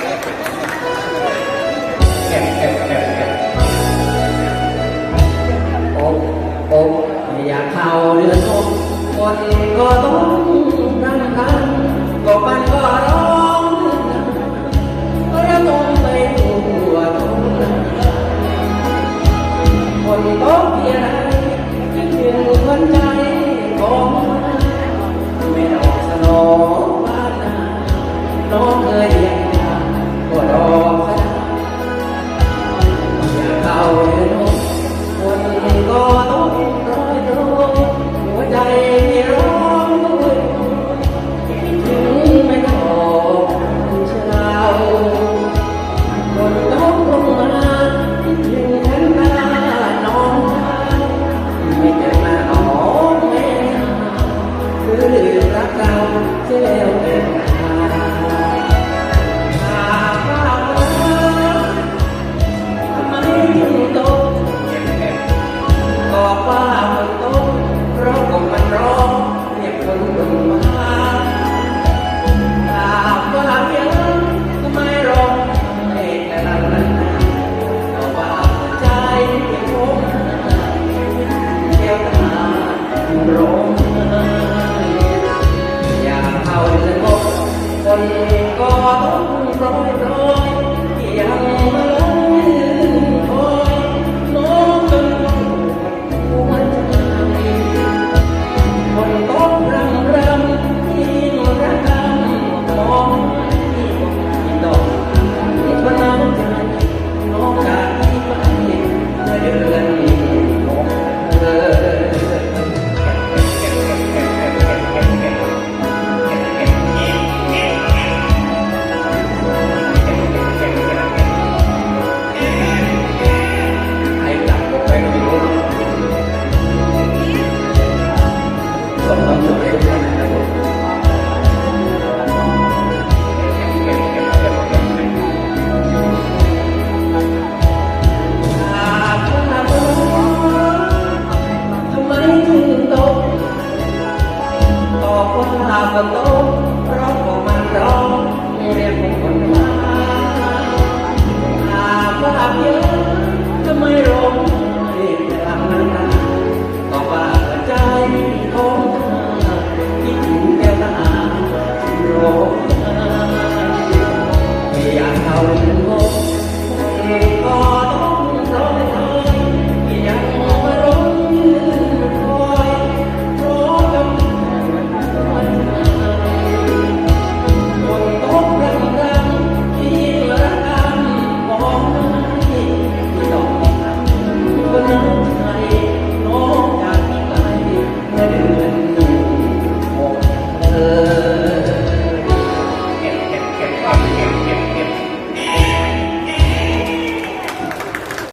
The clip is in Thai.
แอบแอบแอบแอบโอ๊บโอ๊บไม่อยากเข้าเรือนนมคนก็ต้องรำคาญก็ปันก็ร้องแล้วต้องไปทั่วทุ่งนาคนก็เพียรคิดถึงคนใจของไม่ดอกสโนบ้านนาน้องเคยเรียกยาก็ดอกขนาดอยากเข้าเรือนนมคนก็ต้องร้อยร้อยหัวใจที่ร้องด้วยคิดถึงไม่ตอบเช้าคนต้องลงมาคิดถึงฉันตาน้องไม่เจอหน้าน้องแม่คือรักเราเสียแล้วเป็นหากว่าทำไมถึงตกบอกว่ามันตกเพราะผมมันร้องเรียกคนลงมาถามว่าเพียงทำไมร้องให้แต่ละนั้นก็ว่าใจยังคงเกี่ยวตาร้องอยากเข้าเรือนนมคนก็ต้องร้อยร้อยยังมาลงคอยน้องจนหัวใจคนต้องรำรำที่รักกันมองที่ดอกที่พน้ำใจน้องจากที่ไปเดือนของเธอให้จับไปอยู่ส่งความสุขให้ทุกท่านนะครับผมหากว่าร้องทำไมถึงตกตอบว่าฝนตก